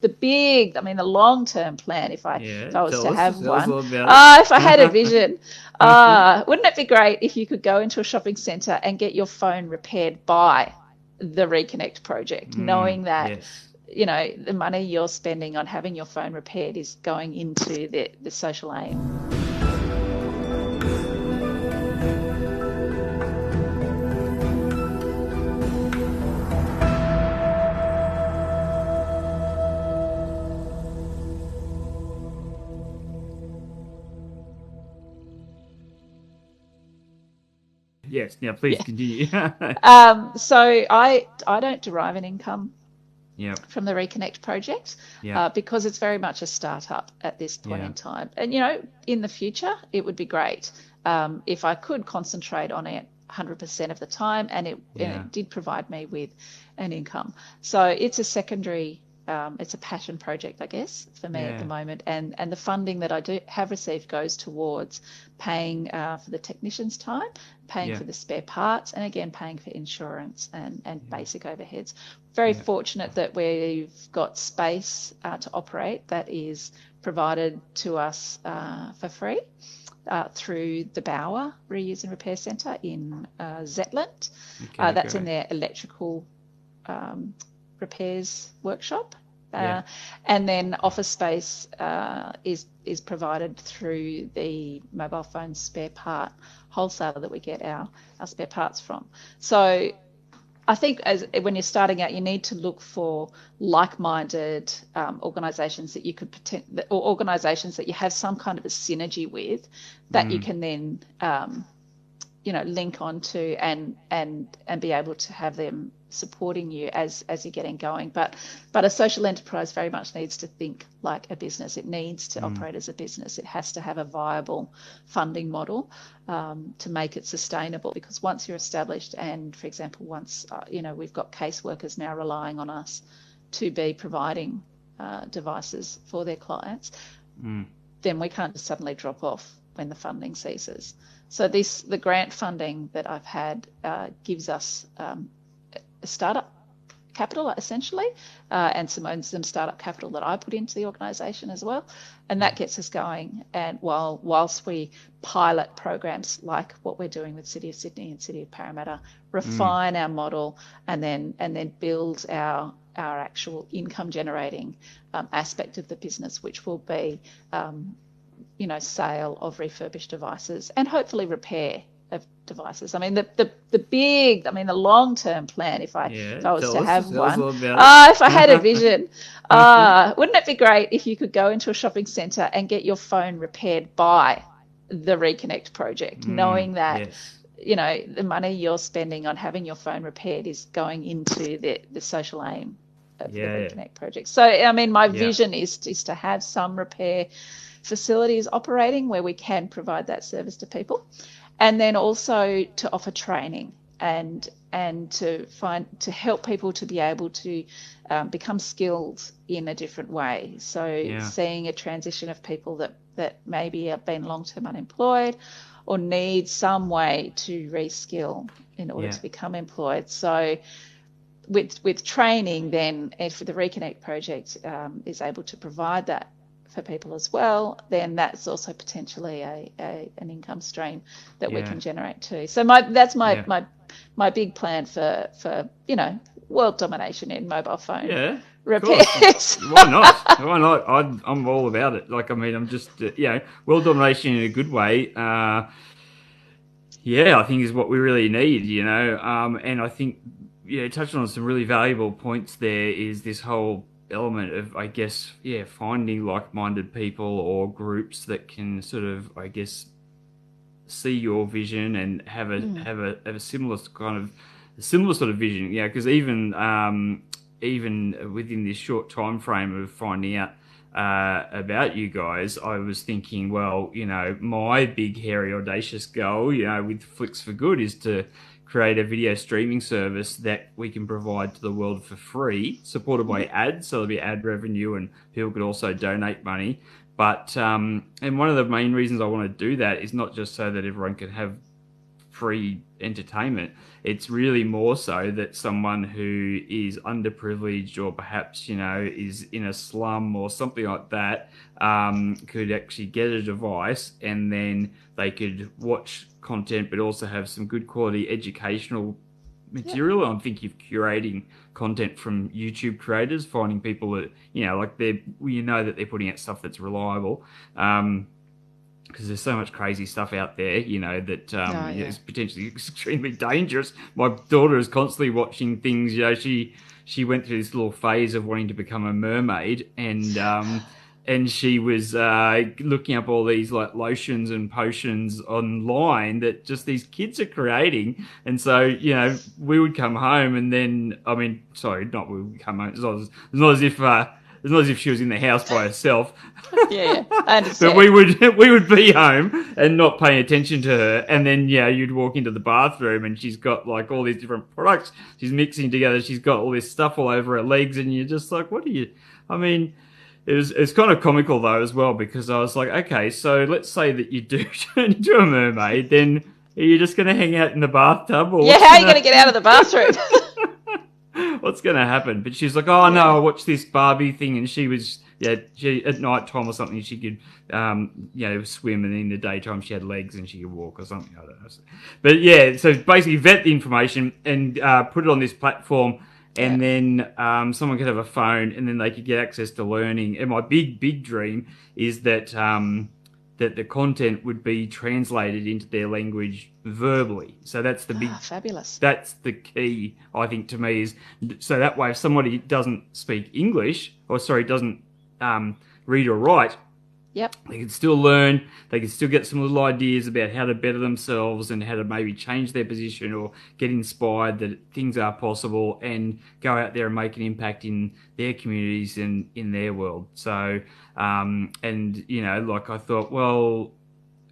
the long-term plan, if I was to have tell us one, all about if I had a vision, it. wouldn't it be great if you could go into a shopping centre and get your phone repaired by the Reconnect project, knowing that, Yes. the money you're spending on having your phone repaired is going into the social aim. Yes. Now, please Yeah. continue. So I don't derive an income Yep. from the Reconnect project Yep. because it's very much a startup at this point Yeah. in time. And, in the future, it would be great if I could concentrate on it 100% of the time and Yeah. it did provide me with an income. So it's a secondary, it's a passion project, I guess, for me at the Yeah. moment. And the funding that I do have received goes towards paying for the technician's time, paying Yeah. for the spare parts, and again, paying for insurance and Yeah. basic overheads. Very Yeah. fortunate that we've got space to operate that is provided to us for free through the Bauer Reuse and Repair Centre in Zetland. Okay. That's in Great. their electrical repairs workshop. Yeah. And then office space is provided through the mobile phone spare part wholesaler that we get our spare parts from. So I think when you're starting out, you need to look for like-minded organisations that you could or organisations that you have some kind of a synergy with that you can then link onto and be able to have them supporting you as you're getting going. But a social enterprise very much needs to think like a business. It needs to operate as a business. It has to have a viable funding model to make it sustainable, because once you're established and, for example, once we've got caseworkers now relying on us to be providing devices for their clients, then we can't just suddenly drop off when the funding ceases. So the grant funding that I've had gives us a startup capital, essentially, and some startup capital that I put into the organisation as well, and that gets us going. And whilst we pilot programs like what we're doing with City of Sydney and City of Parramatta, refine our model, and then build our actual income generating aspect of the business, which will be sale of refurbished devices and hopefully repair of devices. I mean, the long-term plan, if I was to have Tell us one, all about if I had a vision, it. wouldn't it be great if you could go into a shopping centre and get your phone repaired by the Reconnect project, knowing that, Yes. the money you're spending on having your phone repaired is going into the social aim of the Yeah. Reconnect project. So, I mean, my Yeah. vision is to have some repair facilities operating where we can provide that service to people, and then also to offer training and to help people to be able to become skilled in a different way. So seeing a transition of people that maybe have been long-term unemployed or need some way to reskill in order to become employed. So with training, then if the Reconnect project is able to provide that for people as well, then that's also potentially an income stream that we can generate too. So that's my big plan for world domination in mobile phone repairs. Why not? Why not? I'm all about it. Like, I mean, I'm just world domination in a good way. I think is what we really need. And I think touching on some really valuable points there is this whole element of, I guess, finding like-minded people or groups that can sort of, I guess, see your vision and have a similar sort of vision. Because even within this short time frame of finding out about you guys, I was thinking, well, my big, hairy, audacious goal, with FLICKS4GOOD is to create a video streaming service that we can provide to the world for free, supported by ads, so there'll be ad revenue and people could also donate money. But and one of the main reasons I want to do that is not just so that everyone can have free entertainment. It's really more so that someone who is underprivileged or perhaps, is in a slum or something like that, could actually get a device and then they could watch content but also have some good quality educational material. I'm thinking of curating content from YouTube creators, finding people that, like that they're putting out stuff that's reliable. Because there's so much crazy stuff out there, that is potentially extremely dangerous. My daughter is constantly watching things. She went through this little phase of wanting to become a mermaid, and she was looking up all these like lotions and potions online that just these kids are creating. And so, we would come home and then, not we would come home. It's not as if she was in the house by herself. Yeah, I understand. But we would be home and not paying attention to her, and then you'd walk into the bathroom and she's got like all these different products she's mixing together. She's got all this stuff all over her legs, and you're just like, what are you? It's kind of comical though as well, because I was like, okay, so let's say that you do turn into a mermaid, then are you just going to hang out in the bathtub? Or how are you going to get out of the bathroom? What's going to happen? But she's like, oh no, I watched this Barbie thing, and she was, she at night time or something, she could, swim, and in the daytime she had legs and she could walk or something. I don't know. But so basically vet the information and put it on this platform, and then someone could have a phone, and then they could get access to learning. And my big dream is that that the content would be translated into their language verbally. So that's the big, fabulous. That's the key, I think, to me, is so that way if somebody doesn't speak English, doesn't read or write, they can still learn. They can still get some little ideas about how to better themselves and how to maybe change their position or get inspired that things are possible, and go out there and make an impact in their communities and in their world. So, I thought, well,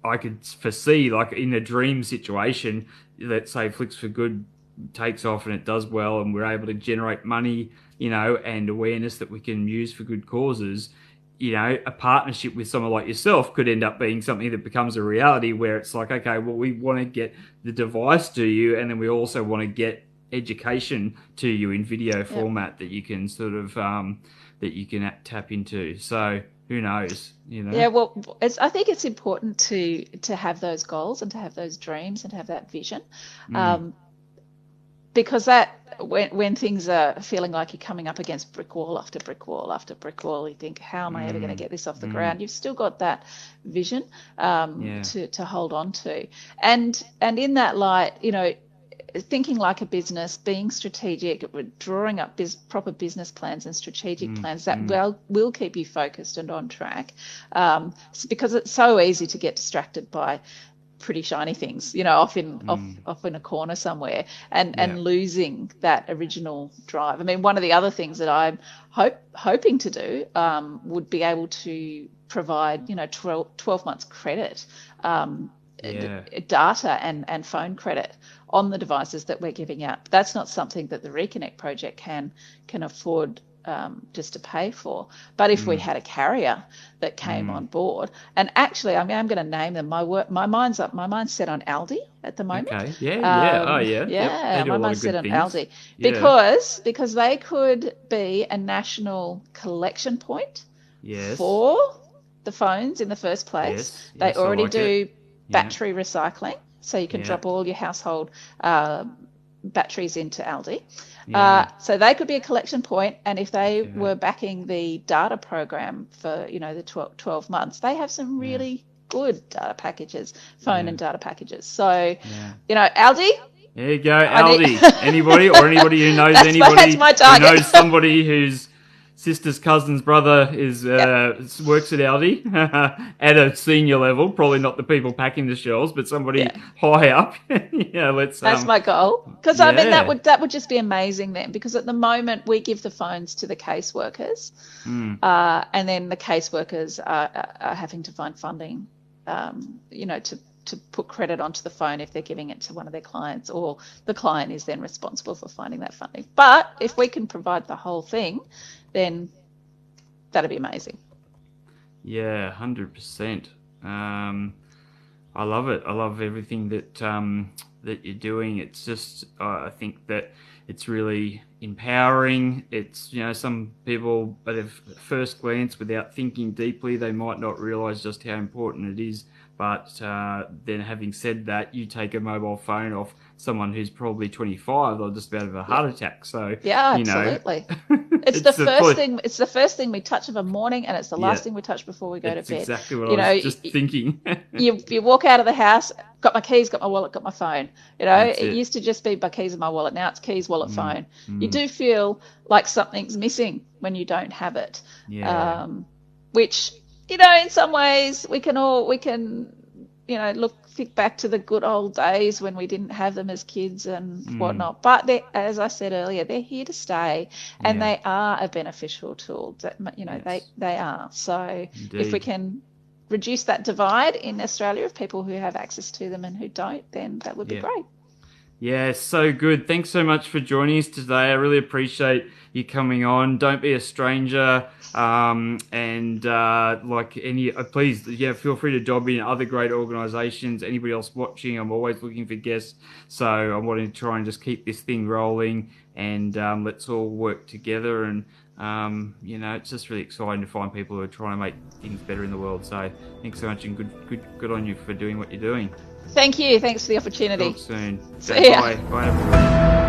I could foresee, like in a dream situation, let's say Flicks for Good takes off and it does well, and we're able to generate money, and awareness that we can use for good causes. A partnership with someone like yourself could end up being something that becomes a reality, where it's like, okay, well, we want to get the device to you, and then we also want to get education to you in video format that you can sort of that you can tap into. So who knows? Yeah, well, I think it's important to have those goals and to have those dreams and to have that vision, because that when things are feeling like you're coming up against brick wall after brick wall after brick wall, you think, how am I ever going to get this off the ground? You've still got that vision to hold on to, and in that light, thinking like a business, being strategic, drawing up proper business plans and strategic plans that will keep you focused and on track, because it's so easy to get distracted by pretty shiny things, off in a corner somewhere, and losing that original drive. I mean, one of the other things that I'm hoping to do would be able to provide 12 months credit, data and phone credit on the devices that we're giving out. That's not something that the Reconnect project can afford just to pay for. But if we had a carrier that came on board, and actually, I'm going to name them. My mind's up. My mind's set on Aldi at the moment. Okay. My mind's set on Aldi because they could be a national collection point for the phones in the first place. They already do battery recycling, so you can drop all your household batteries into Aldi. So they could be a collection point, and if they were backing the data program for the 12 months, they have some really good data packages, phone and data packages. So Aldi, there you go, Aldi. Anybody who knows that's my target. Who knows somebody whose sister's cousin's brother works at Aldi at a senior level, probably not the people packing the shelves, but somebody high up. That's my goal, because I mean that would just be amazing then, because at the moment we give the phones to the caseworkers, and then the caseworkers are having to find funding, to put credit onto the phone if they're giving it to one of their clients, or the client is then responsible for finding that funding. But if we can provide the whole thing, then that'd be amazing. Yeah, 100%. I love it. I love everything that that you're doing. It's just I think that it's really empowering. It's, you know, some people at a first glance, without thinking deeply, they might not realize just how important it is. But then, having said that, you take a mobile phone off someone who's probably 25, they'll just about have a heart attack. So, Yeah, you know, absolutely. It's the first thing. It's the first thing we touch of a morning, and it's the last thing we touch before we go to it's bed. exactly what You I know, was just thinking. you walk out of the house, got my keys, got my wallet, got my phone. You know, That's it it. used to just be my keys and my wallet. Now it's keys, wallet, phone. You Mm. do feel like something's missing when you don't have it. Yeah. Which, you know, in some ways we can, you know, think back to the good old days when we didn't have them as kids and Mm. whatnot. But they, as I said earlier, they're here to stay, and Yeah. they are a beneficial tool. That, you know, Yes. they are. So if we Indeed. can reduce that divide in Australia of people who have access to them and who don't, then that would be Yeah. great. Yeah, so good. Thanks so much for joining us today. I really appreciate you coming on. Don't be a stranger. And like any, please, yeah, feel free to job in other great organisations. Anybody else watching, I'm always looking for guests. So I'm wanting to try and just keep this thing rolling, and let's all work together. And you know, it's just really exciting to find people who are trying to make things better in the world. So thanks so much, and good on you for doing what you're doing. Thank you. Thanks for the opportunity. Talk soon. See ya. Bye. Bye, everyone.